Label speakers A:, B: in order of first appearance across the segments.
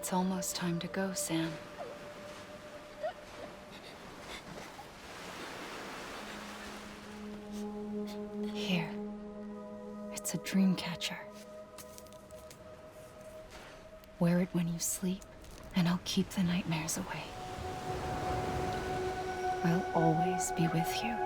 A: It's almost time to go, Sam. Here. It's a dream catcher. Wear it when you sleep, and I'll keep the nightmares away. I'll always be with you.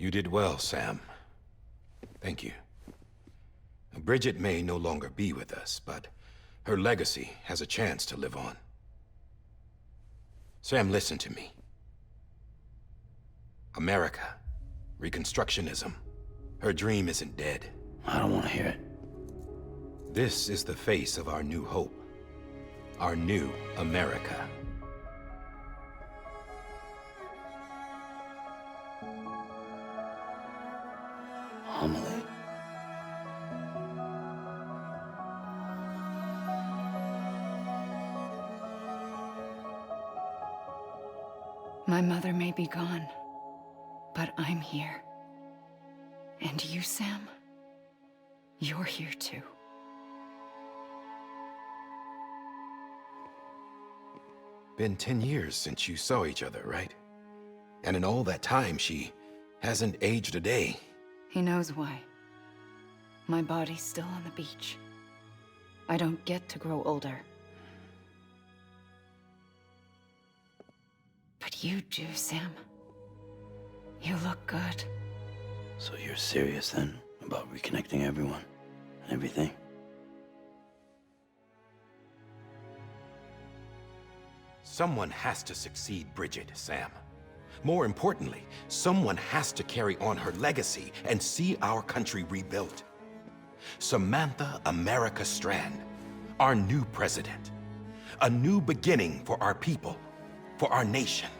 B: You did well, Sam. Thank you. Bridget may no longer be with us, but her legacy has a chance to live on. Sam, listen to me. America, Reconstructionism, her dream isn't dead.
C: I don't want to hear it.
B: This is the face of our new hope. Our new America.
C: Amelie.
A: My mother may be gone, but I'm here. And you, Sam? You're here too.
B: Been 10 years since you saw each other, right? And in all that time, she hasn't aged a day.
A: He knows why. My body's still on the beach. I don't get to grow older. But you do, Sam. You look good.
C: So you're serious then about reconnecting everyone and everything?
B: Someone has to succeed Bridget, Sam. More importantly, someone has to carry on her legacy and see our country rebuilt. Samantha America Strand, our new president. A new beginning for our people, for our nation.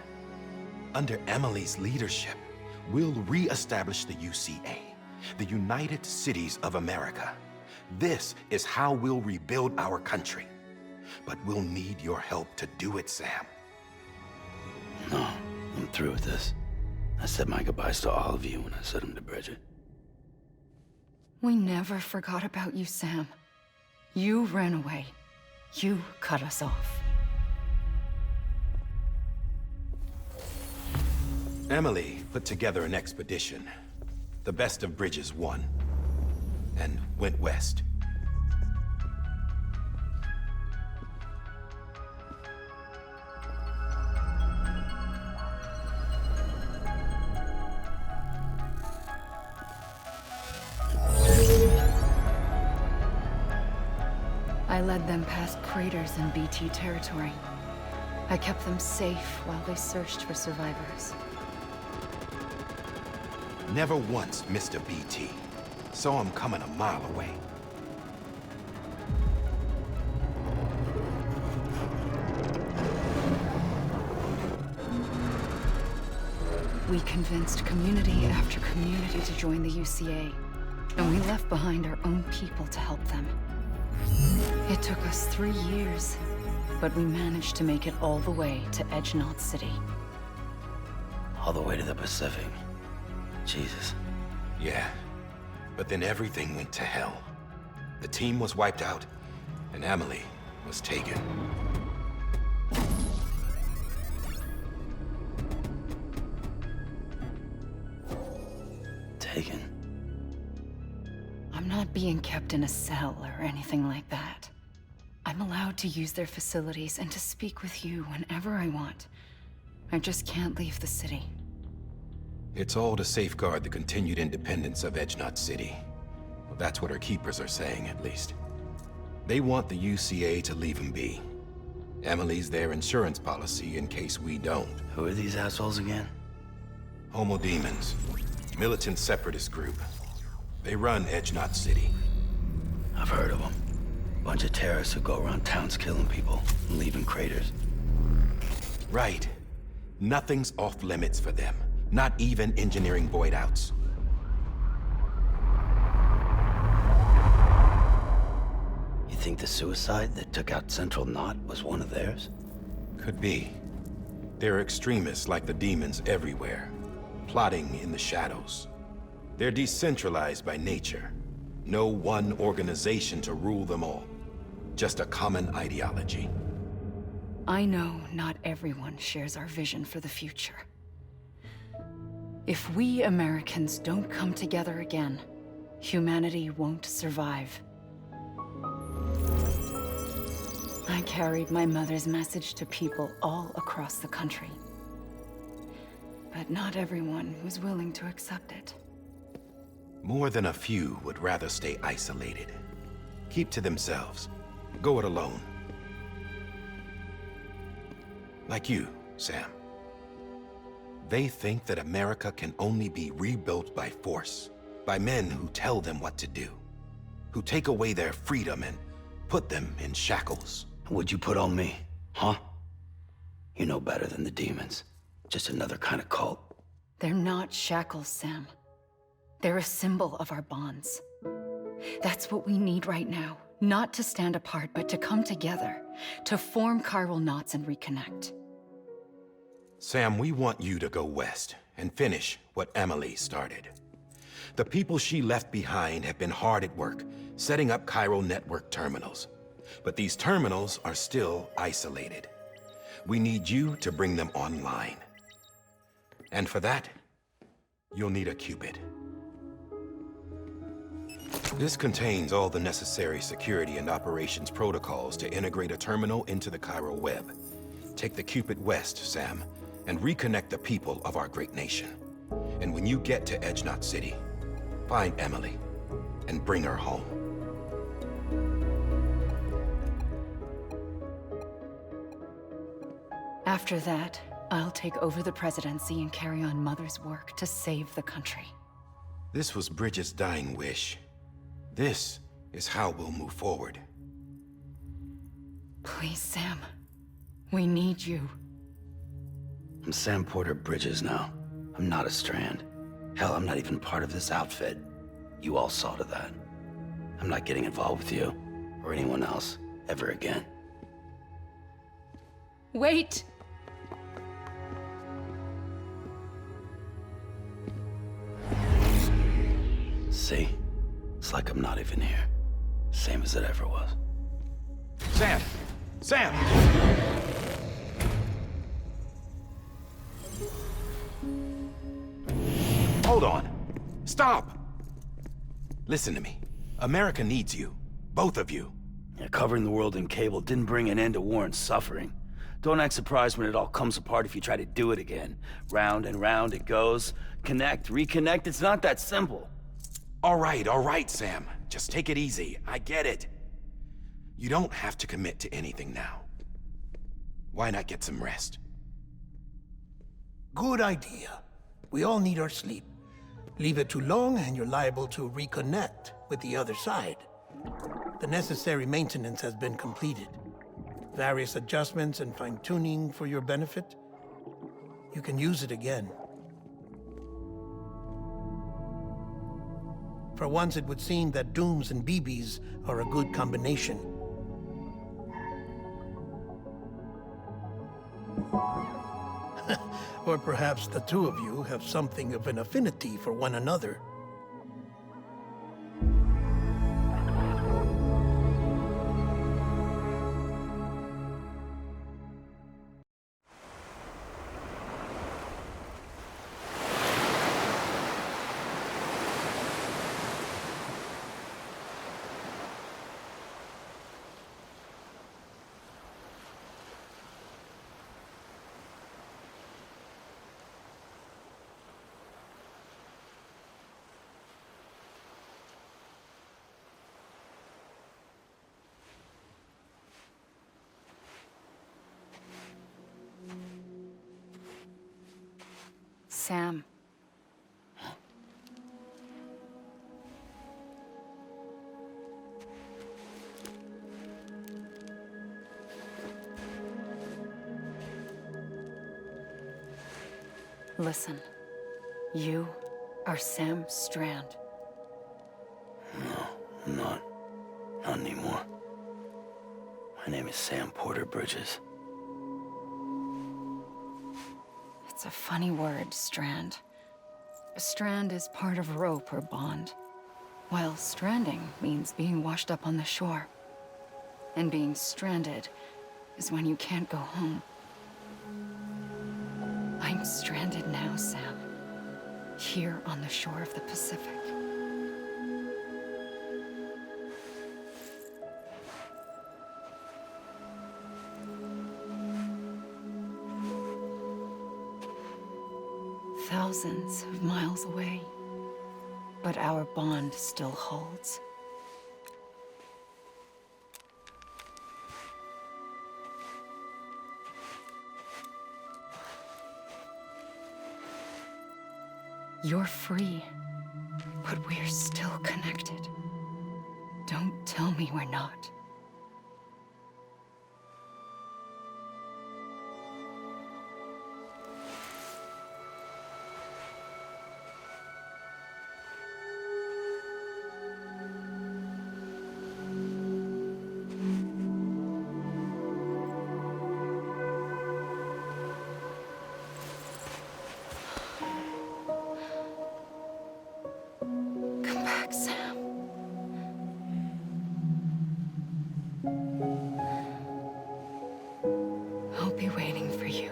B: Under Amelie's leadership, we'll re-establish the UCA, the United Cities of America. This is how we'll rebuild our country. But we'll need your help to do it, Sam.
C: No. I'm through with this. I said my goodbyes to all of you when I said them to Bridget.
A: We never forgot about you, Sam. You ran away. You cut us off.
B: Amelie put together an expedition. The best of Bridges won. And went west.
A: I led them past craters in BT territory. I kept them safe while they searched for survivors.
B: Never once missed a BT. Saw him coming a mile away.
A: We convinced community after community to join the UCA, and we left behind our own people to help them. It took us 3 years, but we managed to make it all the way to Edgenot City.
C: All the way to the Pacific. Jesus.
B: Yeah, but then everything went to hell. The team was wiped out, and Amelie was taken.
C: Taken?
A: I'm not being kept in a cell or anything like that. I'm allowed to use their facilities and to speak with you whenever I want. I just can't leave the city.
B: It's all to safeguard the continued independence of Edgenot City. Well, that's what our keepers are saying, at least. They want the UCA to leave him be. Amelie's their insurance policy in case we don't.
C: Who are these assholes again?
B: Homo Demons. Militant separatist group. They run Edge Knot City.
C: I've heard of them. Bunch of terrorists who go around towns killing people and leaving craters.
B: Right. Nothing's off limits for them. Not even engineering void outs.
C: You think the suicide that took out Central Knot was one of theirs?
B: Could be. There are extremists like the demons everywhere, plotting in the shadows. They're decentralized by nature. No one organization to rule them all. Just a common ideology.
A: I know not everyone shares our vision for the future. If we Americans don't come together again, humanity won't survive. I carried my mother's message to people all across the country. But not everyone was willing to accept it.
B: More than a few would rather stay isolated. Keep to themselves. Go it alone. Like you, Sam. They think that America can only be rebuilt by force, by men who tell them what to do, who take away their freedom and put them in shackles.
C: What'd you put on me, huh? You know better than the demons. Just another kind of cult.
A: They're not shackles, Sam. They're a symbol of our bonds. That's what we need right now. Not to stand apart, but to come together, to form chiral knots and reconnect.
B: Sam, we want you to go west and finish what Amelie started. The people she left behind have been hard at work, setting up chiral network terminals. But these terminals are still isolated. We need you to bring them online. And for that, you'll need a Cupid. This contains all the necessary security and operations protocols to integrate a terminal into the chiral web. Take the Cupid west, Sam, and reconnect the people of our great nation. And when you get to Edge Knot City, find Amelie and bring her home.
A: After that, I'll take over the presidency and carry on Mother's work to save the country.
B: This was Bridget's dying wish. This is how we'll move forward.
A: Please, Sam. We need you.
C: I'm Sam Porter Bridges now. I'm not a Strand. Hell, I'm not even part of this outfit. You all saw to that. I'm not getting involved with you, or anyone else, ever again.
A: Wait!
C: See? It's like I'm not even here. Same as it ever was.
B: Sam! Sam! Hold on. Stop! Listen to me. America needs you. Both of you.
C: Yeah, covering the world in cable didn't bring an end to war and suffering. Don't act surprised when it all comes apart if you try to do it again. Round and round it goes. Connect, reconnect, it's not that simple.
B: All right, Sam. Just take it easy. I get it. You don't have to commit to anything now. Why not get some rest?
D: Good idea. We all need our sleep. Leave it too long and you're liable to reconnect with the other side. The necessary maintenance has been completed. Various adjustments and fine-tuning for your benefit. You can use it again. For once, it would seem that Dooms and BBs are a good combination. Or perhaps the two of you have something of an affinity for one another.
A: Sam, Listen. You are Sam Strand.
C: No, I'm not. Not anymore. My name is Sam Porter Bridges.
A: It's a funny word, Strand. A strand is part of rope or bond, while stranding means being washed up on the shore. And being stranded is when you can't go home. I'm stranded now, Sam. Here on the shore of the Pacific. Thousands of miles away, but our bond still holds. You're free, but we're still connected. Don't tell me we're not. Come back, Sam. I'll be waiting for you.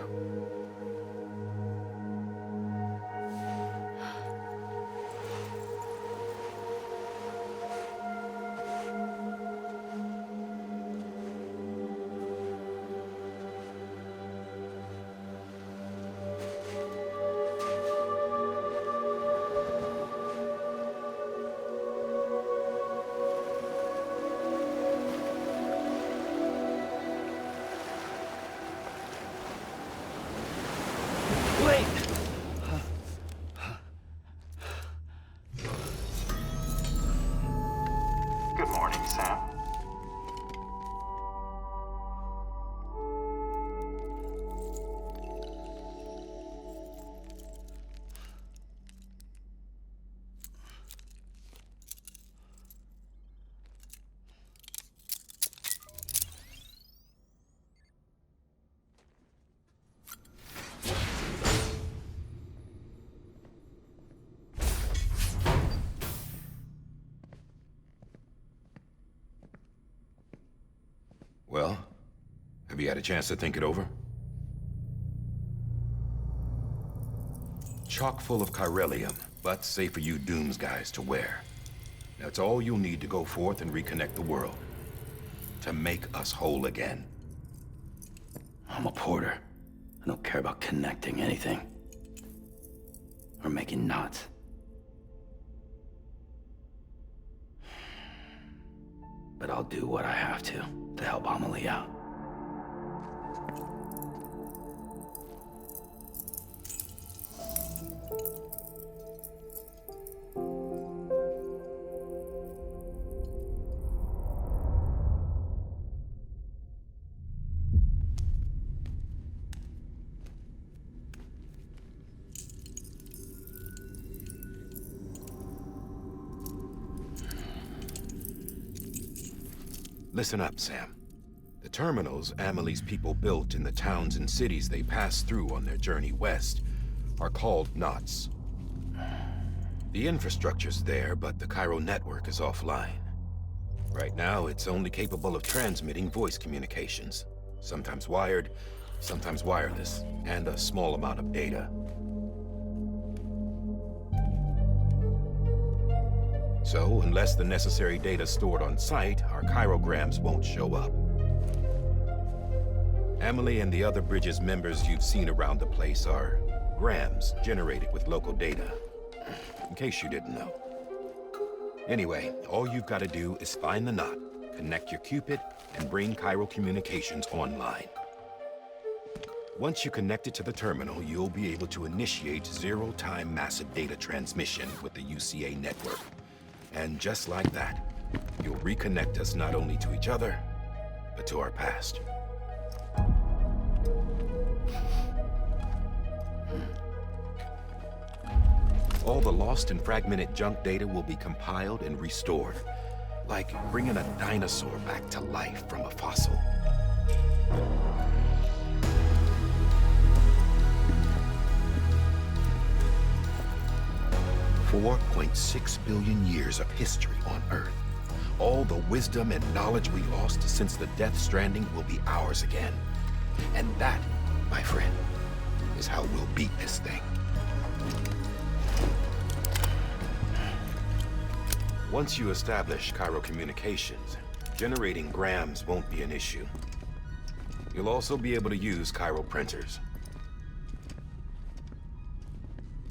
C: Wait!
E: Good morning, Sam.
B: Well, have you had a chance to think it over? Chock full of chiralium, but safe for you Dooms guys to wear. That's all you'll need to go forth and reconnect the world. To make us whole again.
C: I'm a porter. I don't care about connecting anything. Or making knots. But I'll do what I have to help Amelie out.
B: Listen up, Sam. The terminals Amelie's people built in the towns and cities they passed through on their journey west are called knots. The infrastructure's there, but the Cairo network is offline. Right now, it's only capable of transmitting voice communications. Sometimes wired, sometimes wireless, and a small amount of data. So, unless the necessary data's stored on site, our chirograms won't show up. Amelie and the other Bridges members you've seen around the place are grams generated with local data. In case you didn't know. Anyway, all you've got to do is find the knot, connect your Cupid, and bring Cairo communications online. Once you connect it to the terminal, you'll be able to initiate zero-time massive data transmission with the UCA network. And just like that, you'll reconnect us not only to each other, but to our past. All the lost and fragmented junk data will be compiled and restored. Like bringing a dinosaur back to life from a fossil. 4.6 billion years of history on Earth. All the wisdom and knowledge we lost since the Death Stranding will be ours again. And that, my friend, is how we'll beat this thing. Once you establish Cairo communications, generating grams won't be an issue. You'll also be able to use Cairo printers.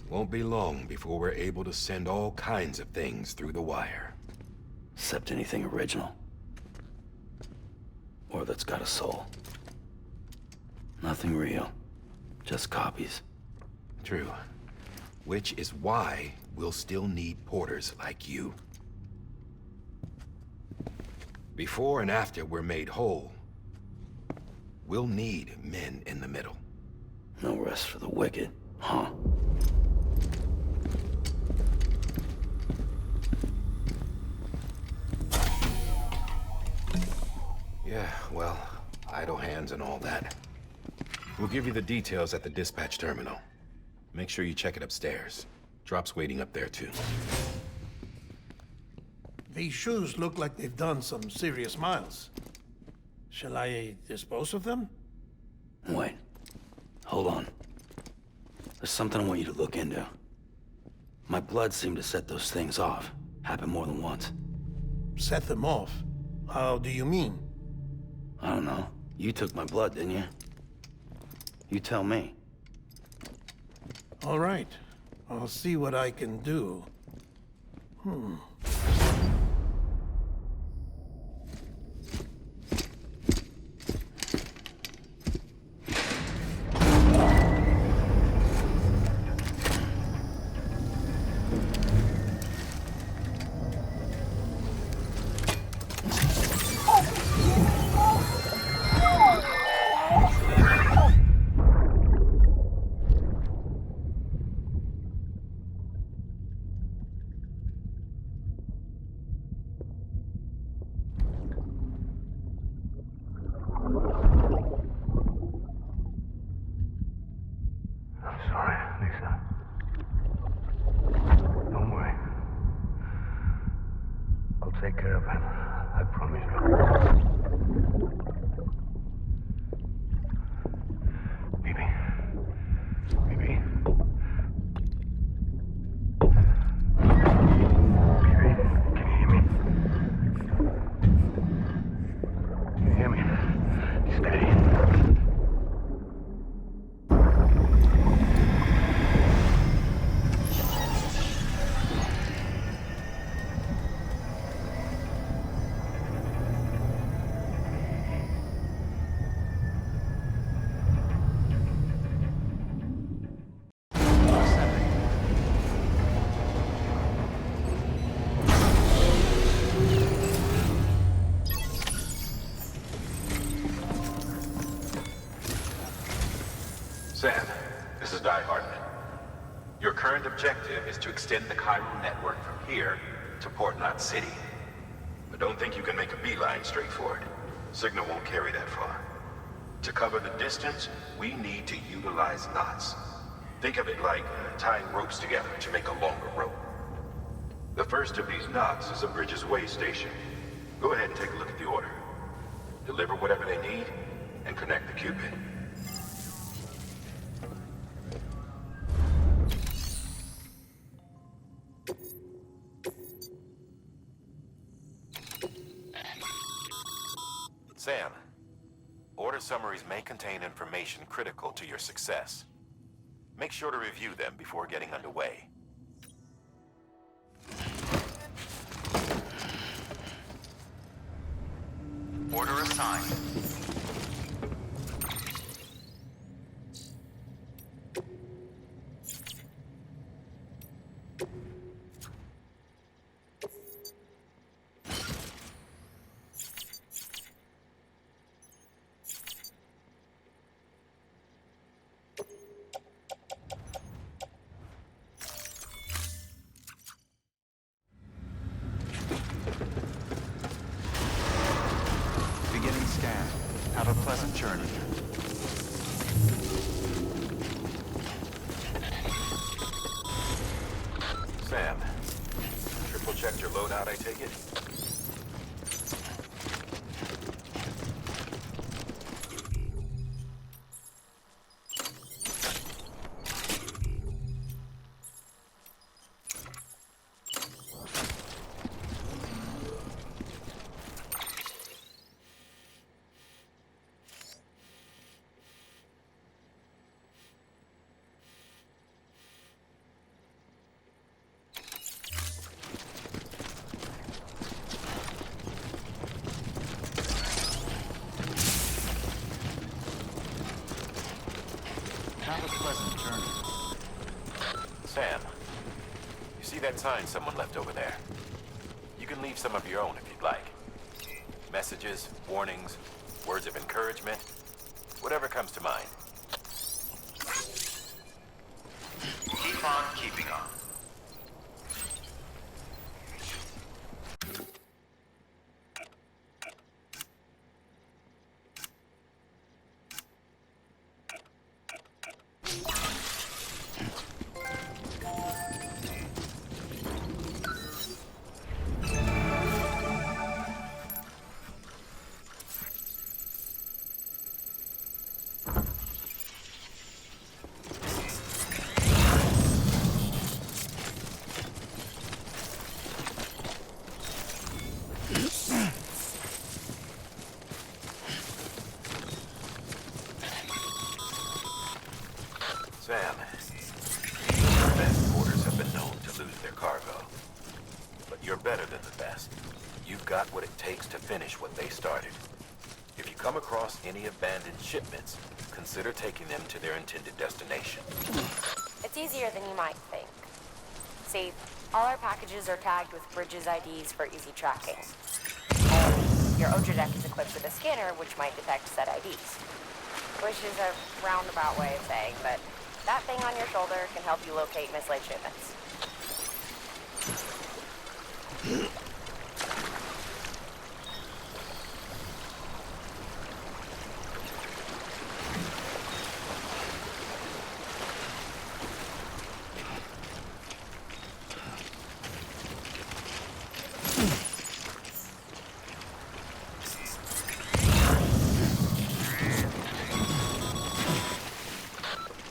B: Won't be long before we're able to send all kinds of things through the wire.
C: Except anything original. Or that's got a soul. Nothing real. Just copies.
B: True. Which is why we'll still need porters like you. Before and after we're made whole, we'll need men in the middle.
C: No rest for the wicked, huh?
B: Yeah, well, idle hands and all that. We'll give you the details at the dispatch terminal. Make sure you check it upstairs. Drop's waiting up there, too.
D: These shoes look like they've done some serious miles. Shall I dispose of them?
C: Wait. Hold on. There's something I want you to look into. My blood seemed to set those things off. Happened more than once.
D: Set them off? How do you mean?
C: I don't know. You took my blood, didn't you? You tell me.
D: All right. I'll see what I can do.
F: Take care of it. I promise you. Baby. Baby. Baby, can you hear me? Can you hear me? Steady.
B: Sam, this is die-hardman. Your current objective is to extend the Cairo network from here to Port Knot City. But don't think you can make a beeline straight for it. Signal won't carry that far. To cover the distance, we need to utilize knots. Think of it like tying ropes together to make a longer rope. The first of these knots is a bridge's waystation. Go ahead and take a look at the order. Deliver whatever they need, and connect the Cupid. Sam, order summaries may contain information critical to your success. Make sure to review them before getting underway. Order assigned.
E: pleasant journey.
B: Sam, triple checked your loadout, I take it?
E: Have a pleasant journey.
B: Sam, you see that sign someone left over there? You can leave some of your own if you'd like. Messages, warnings, words of encouragement, whatever comes to mind.
E: Keep on keeping on.
B: Sam, the best porters have been known to lose their cargo. But you're better than the best. You've got what it takes to finish what they started. If you come across any abandoned shipments, consider taking them to their intended destination.
G: It's easier than you might think. See, all our packages are tagged with Bridges IDs for easy tracking. And your Oja deck is equipped with a scanner which might detect said IDs. Which is a roundabout way of saying, but that thing on your shoulder can help you locate mislaid shipments.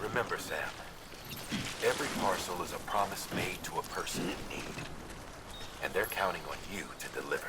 B: Remember, Sam, every parcel is a promise made to a person in need. And they're counting on you to deliver.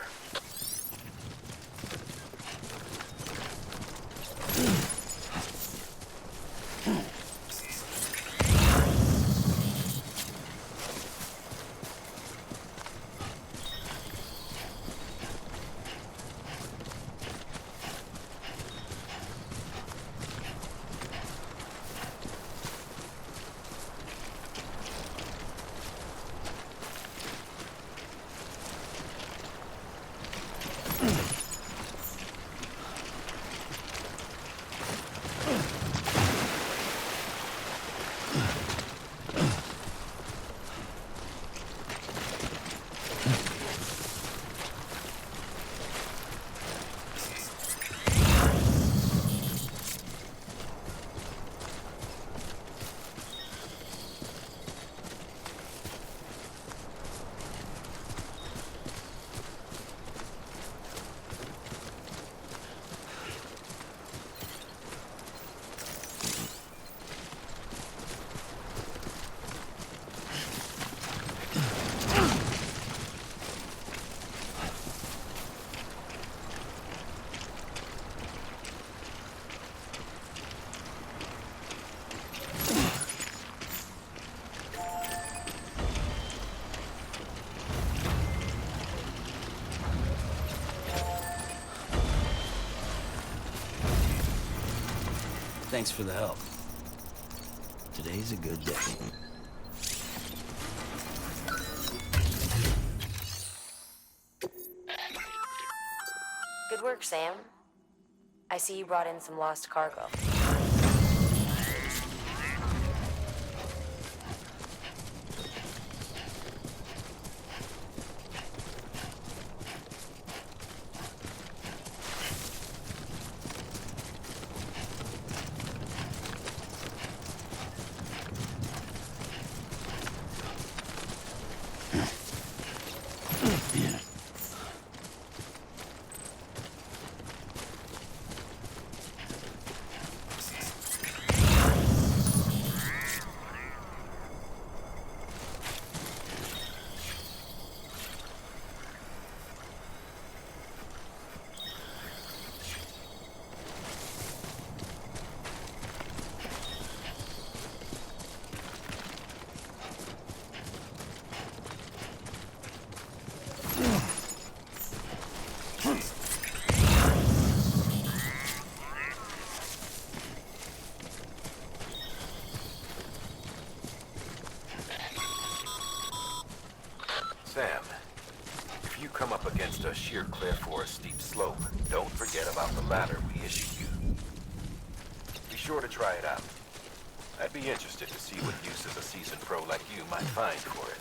C: Thanks for the help. Today's a good day.
G: Good work, Sam. I see you brought in some lost cargo.
B: If you come up against a sheer cliff or a steep slope, don't forget about the ladder we issued you. Be sure to try it out. I'd be interested to see what uses a seasoned pro like you might find for it.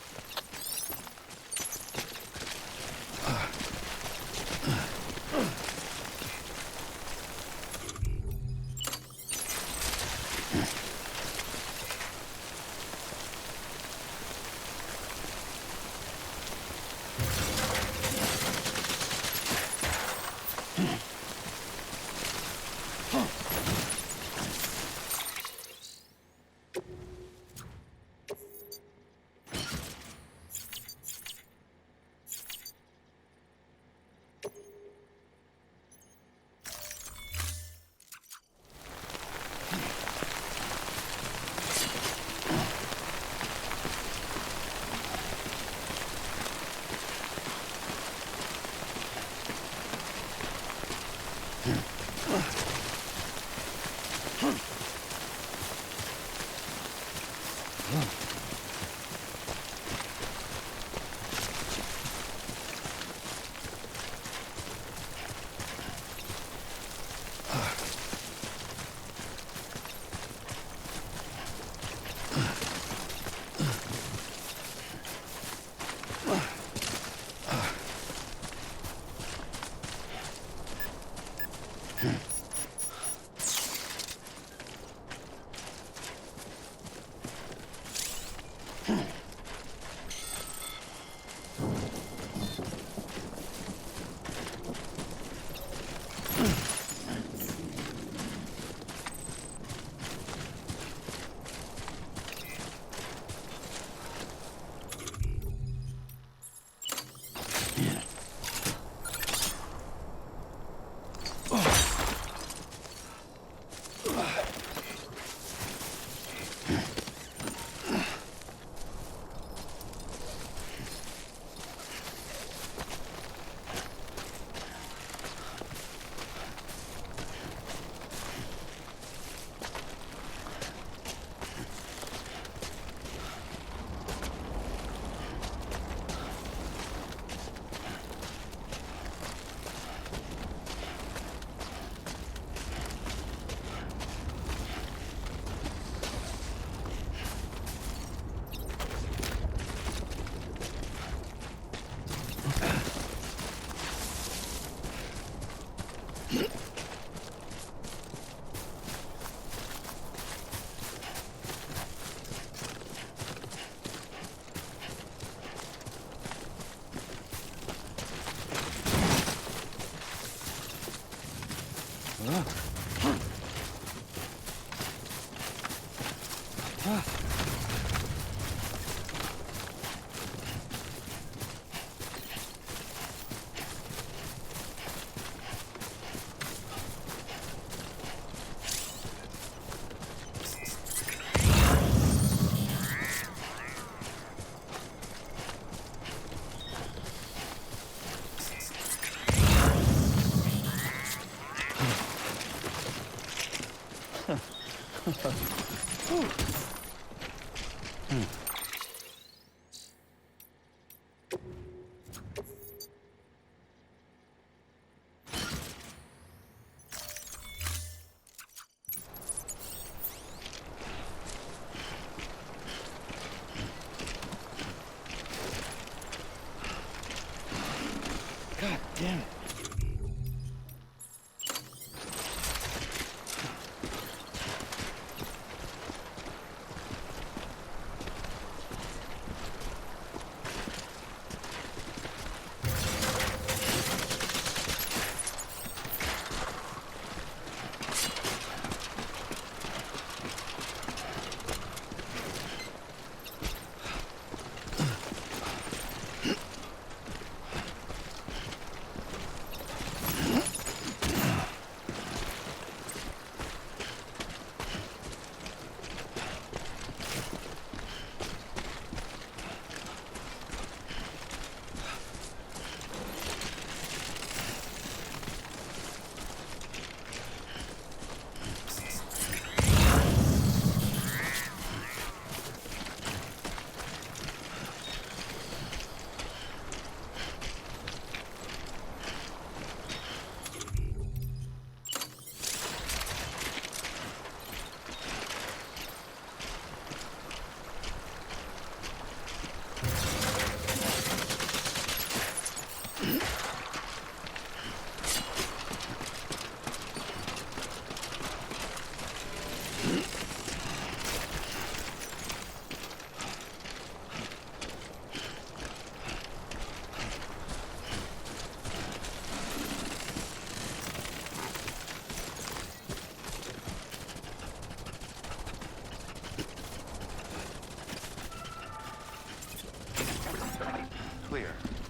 C: God damn it.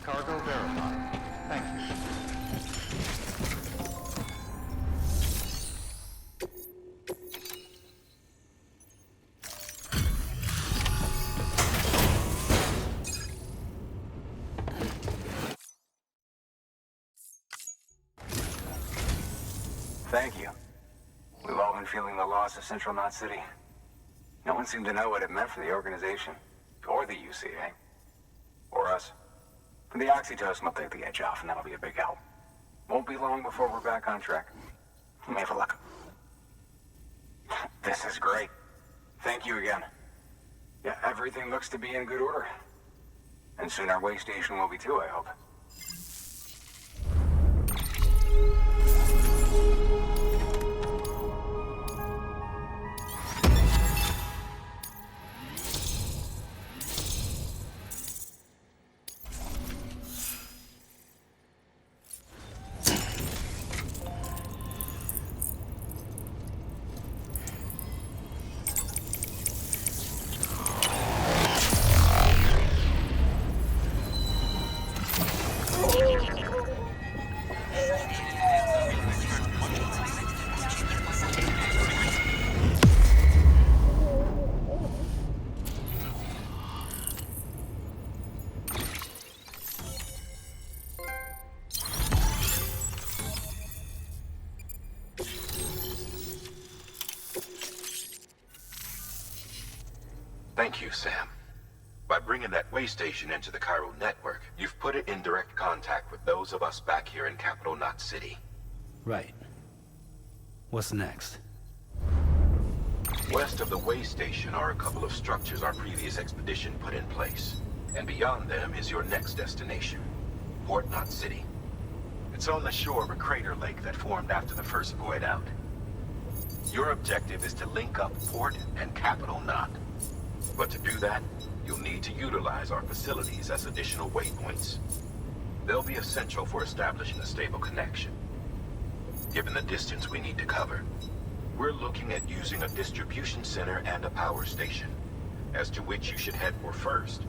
E: Cargo verified. Thank you.
H: Thank you. We've all been feeling the loss of Central Knot City. No one seemed to know what it meant for the organization, or the UCA, or us. The oxytocin will take the edge off, and that'll be a big help. Won't be long before we're back on track. May have luck. This is great. Thank you again. Yeah, everything looks to be in good order. And soon our way station will be too, I hope.
B: Thank you, Sam. By bringing that way station into the Cairo network, you've put it in direct contact with those of us back here in Capital Knot City.
C: Right. What's next?
B: West of the way station are a couple of structures our previous expedition put in place. And beyond them is your next destination, Port Knot City. It's on the shore of a crater lake that formed after the first void out. Your objective is to link up Port and Capital Knot. But to do that, you'll need to utilize our facilities as additional waypoints. They'll be essential for establishing a stable connection. Given the distance we need to cover, we're looking at using a distribution center and a power station, as to which you should head for first.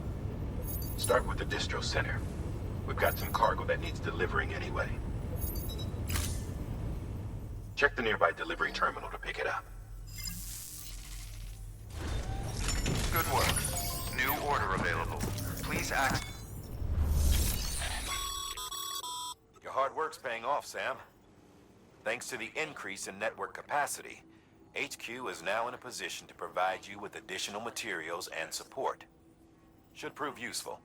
B: Start with the distro center. We've got some cargo that needs delivering anyway. Check the nearby delivery terminal to pick it up.
E: Good work. New order available. Please act.
I: Your hard work's paying off, Sam. Thanks to the increase in network capacity, HQ is now in a position to provide you with additional materials and support. Should prove useful.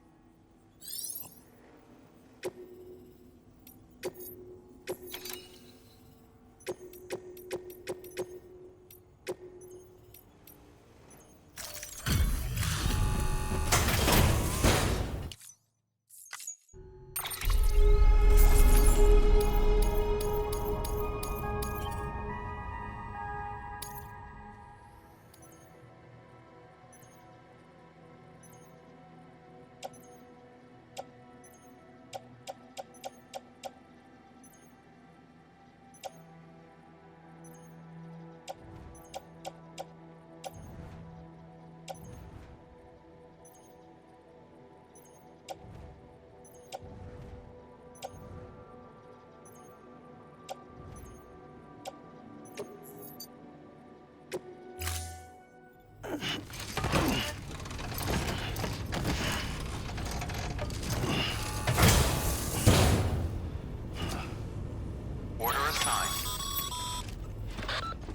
E: Order assigned.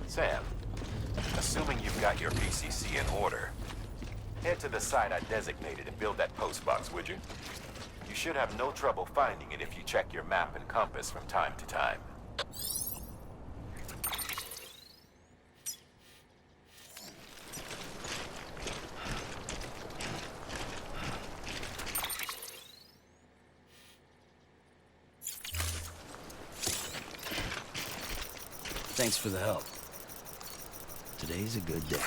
I: Sam, assuming you've got your PCC in order, head to the site I designated and build that postbox, would you? You should have no trouble finding it if you check your map and compass from time to time.
C: Thanks for the help. Today's a good day.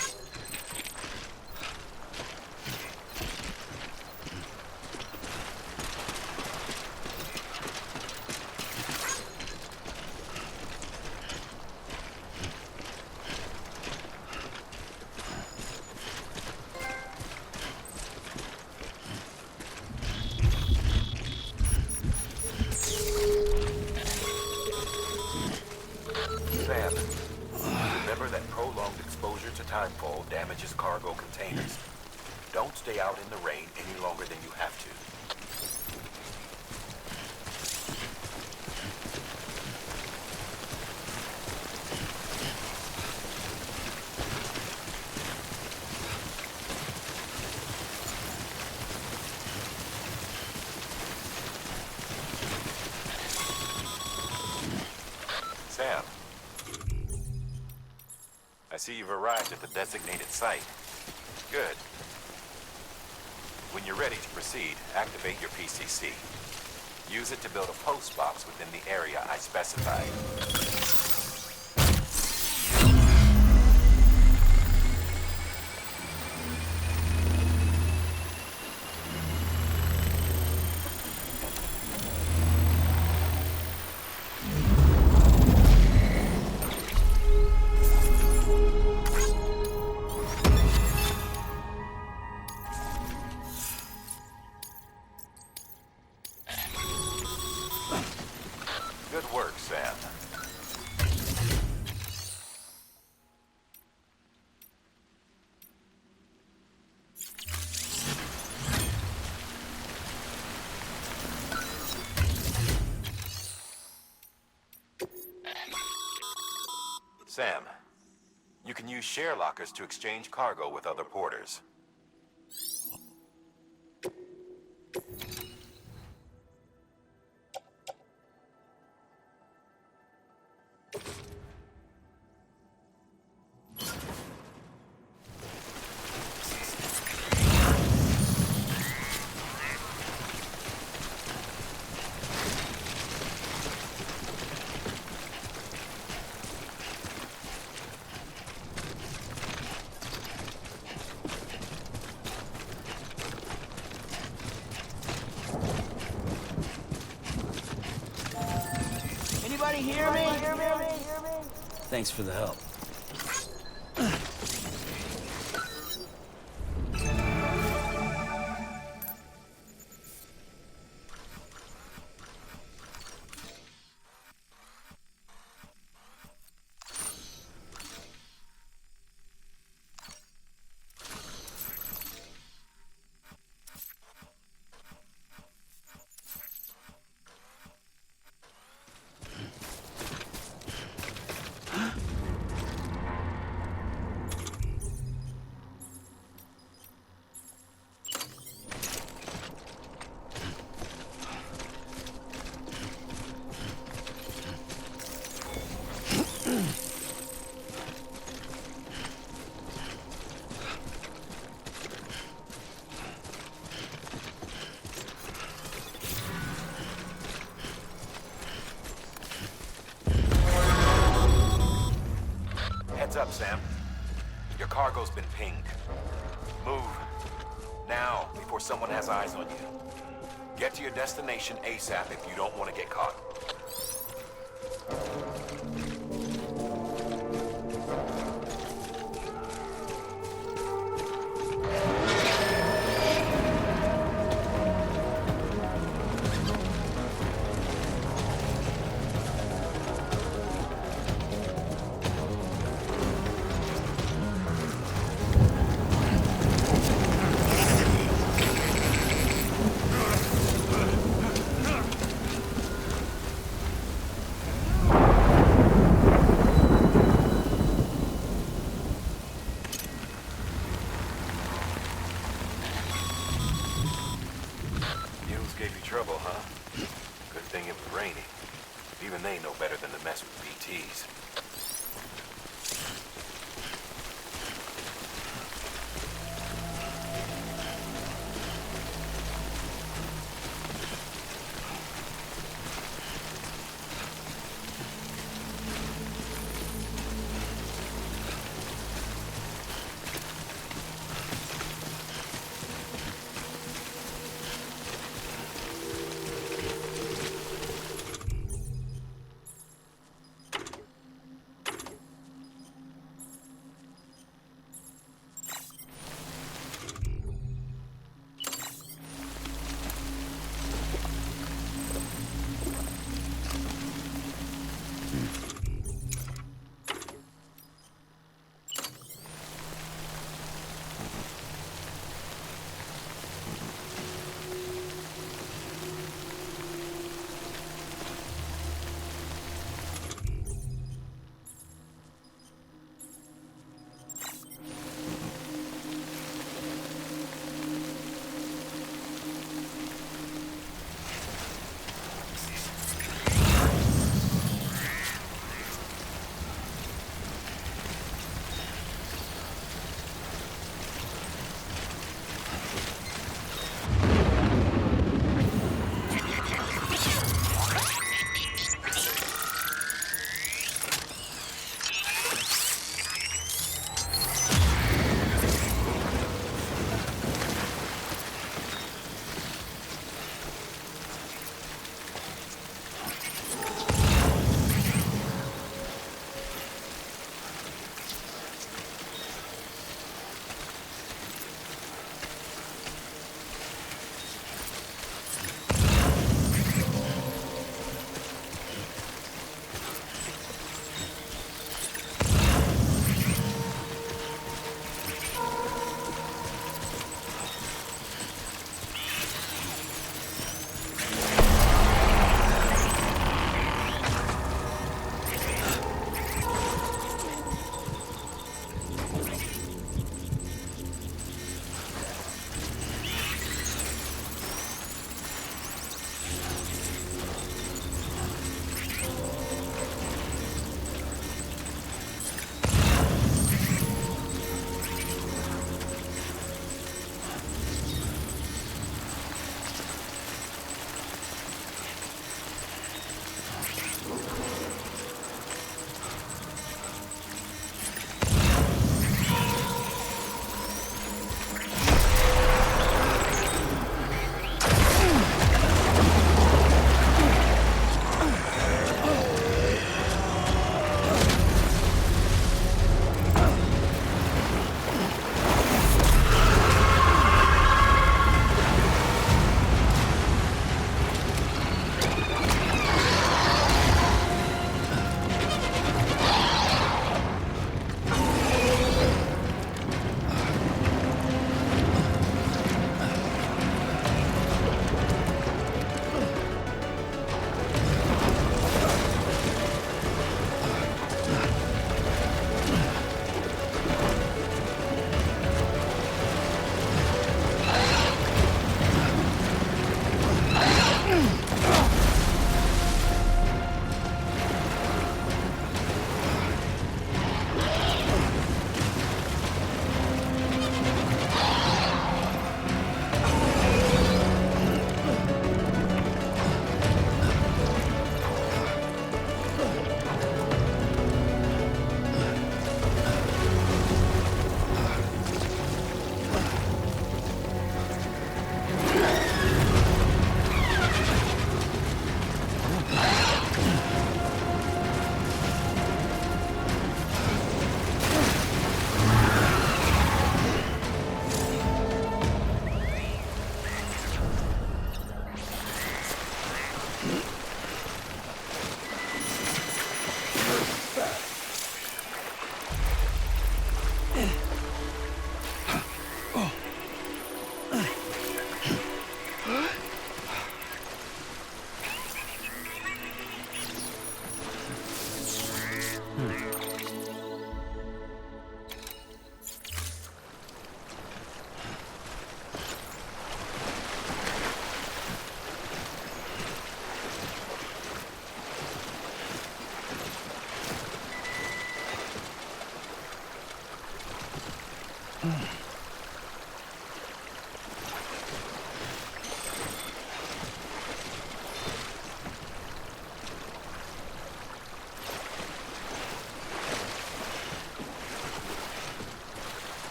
I: damages cargo containers. Don't stay out in the rain any longer than you have to. Sam, I see you've arrived at the designated site. Good. When you're ready to proceed, activate your PCC. Use it to build a post box within the area I specified. Good work, Sam. Sam, you can use share lockers to exchange cargo with other porters.
J: Anybody hear me?
C: Thanks for the help.
I: Heads up, Sam. Your cargo's been pinged. Move. Now, before someone has eyes on you. Get to your destination ASAP if you don't want to get caught. Gave you trouble, huh? Good thing it was raining. Even they know better than to mess with BTs.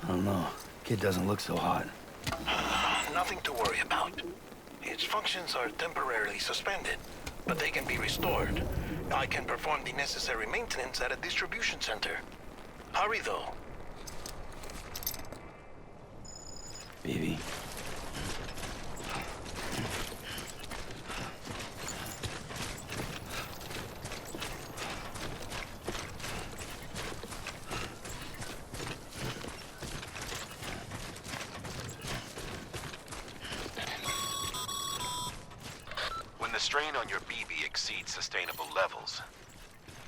C: I don't know. Kid doesn't look so hot.
D: Nothing to worry about. Its functions are temporarily suspended, but they can be restored. I can perform the necessary maintenance at a distribution center. Hurry, though.
C: Baby.
I: When the strain on your BB exceeds sustainable levels,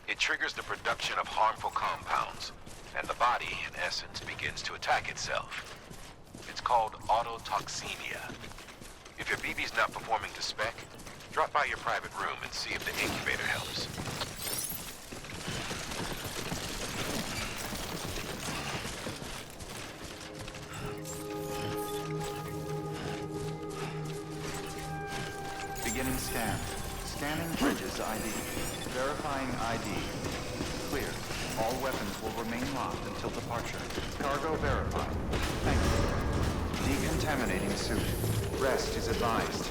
I: it triggers the production of harmful compounds, and the body, in essence, begins to attack itself. It's called autotoxemia. If your BB's not performing to spec, drop by your private room and see if the incubator helps.
E: Beginning scan. Scanning Bridges ID. Verifying ID. Clear. All weapons will remain locked until departure. Cargo verified. Thank you. Decontaminating suit. Rest is advised.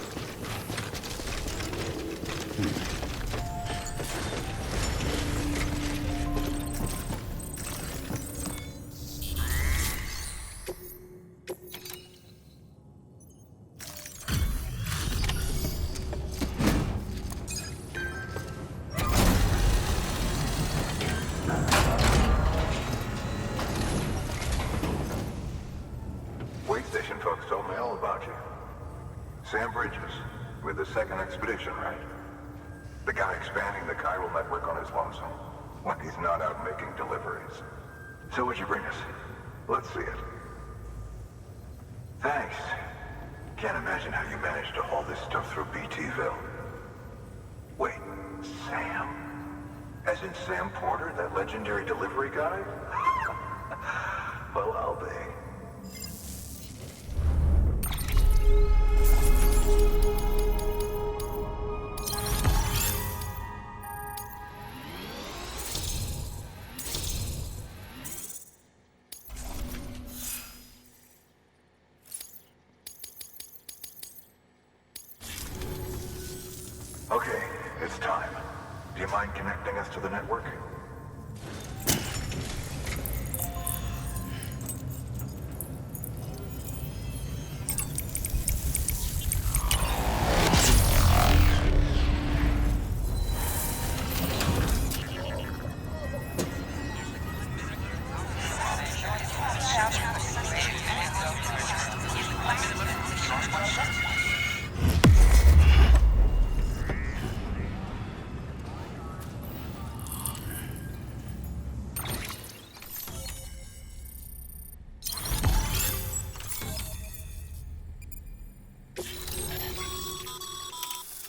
J: Waystation folks told me all about you. Sam Bridges, with the second expedition, right? The guy expanding the chiral network on his lonesome, when he's not out making deliveries. So what'd you bring us? Let's see it. Thanks. Can't imagine how you managed to haul this stuff through BTville. Wait, Sam? As in Sam Porter, that legendary delivery guy? Well, I'll be. Okay, it's time. Do you mind connecting us to the network?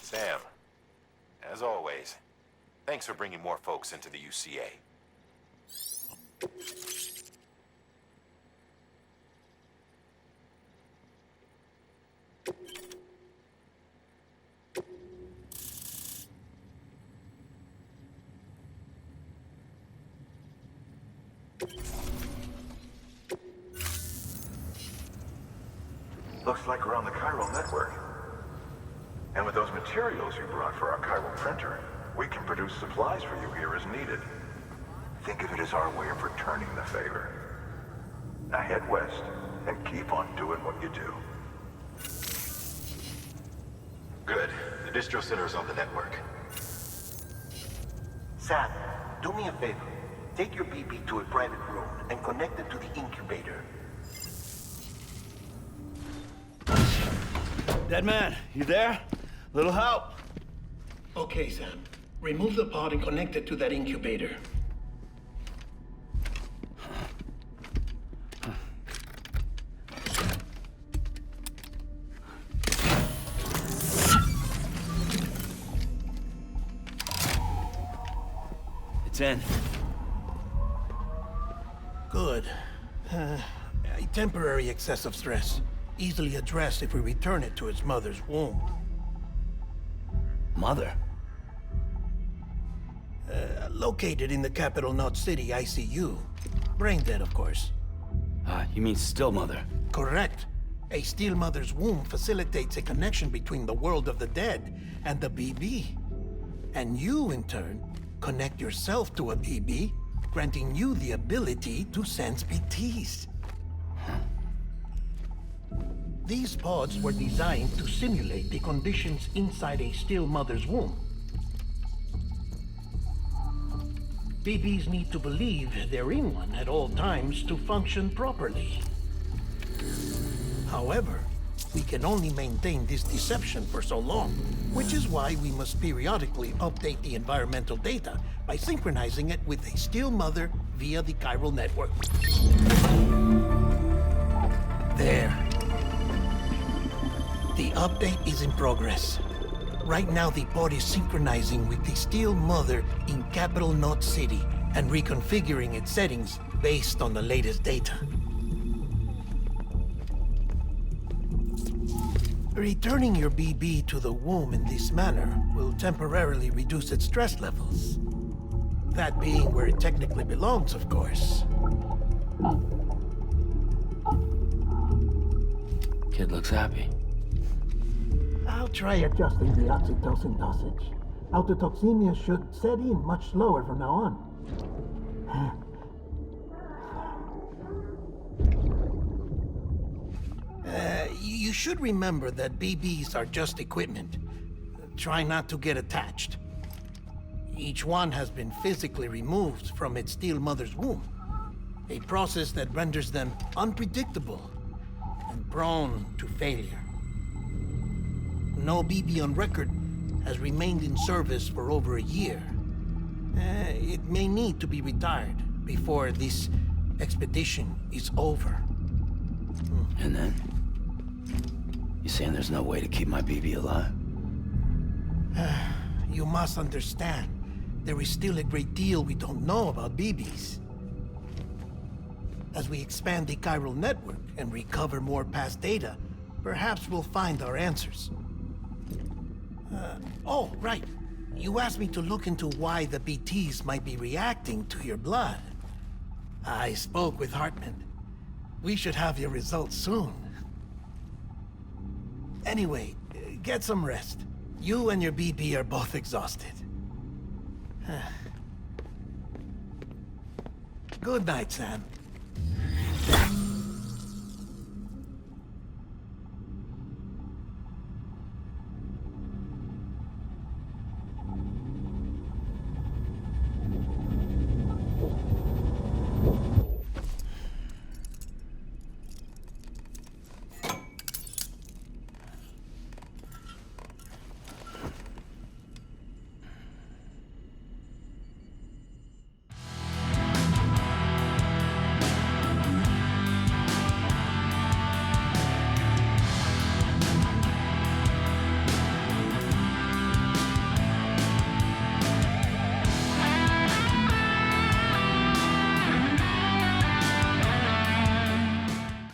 I: Sam, as always, thanks for bringing more folks into the UCA.
J: Looks like we're on the chiral network. And with those materials you brought for our chiral printer, we can produce supplies for you here as needed. Think of it as our way of returning the favor. Now head west and keep on doing what you do.
I: Good. The distro center is on the network.
K: Sam, do me a favor. Take your BB to a private room and connect it to the incubator.
L: Dead man, you there? Little help?
D: Okay, Sam. Remove the pod and connect it to that incubator.
L: It's in.
D: Good. A temporary excess of stress. Easily addressed if we return it to its mother's womb.
C: Mother?
D: Located in the capital Knot City ICU. Brain dead, of course.
C: You mean still mother?
D: Correct. A steel mother's womb facilitates a connection between the world of the dead and the BB. And you, in turn, connect yourself to a BB, granting you the ability to sense BTs. These pods were designed to simulate the conditions inside a steel mother's womb. BBs need to believe they're in one at all times to function properly. However, we can only maintain this deception for so long, which is why we must periodically update the environmental data by synchronizing it with a steel mother via the chiral network. There. The update is in progress. Right now, the pod is synchronizing with the steel mother in Capital Knot City and reconfiguring its settings based on the latest data. Returning your BB to the womb in this manner will temporarily reduce its stress levels. That being where it technically belongs, of course.
C: Kid looks happy.
D: I'll try adjusting the oxytocin dosage. Autotoxemia should set in much slower from now on. You should remember that BBs are just equipment. Try not to get attached. Each one has been physically removed from its steel mother's womb. A process that renders them unpredictable and prone to failure. No BB on record has remained in service for over a year. It may need to be retired before this expedition is over.
C: And then? You saying there's no way to keep my BB alive?
D: You must understand, there is still a great deal we don't know about BBs. As we expand the chiral network and recover more past data, perhaps we'll find our answers. Oh, right. You asked me to look into why the BTs might be reacting to your blood. I spoke with Hartman. We should have your results soon. Anyway, get some rest. You and your BB are both exhausted. Good night, Sam.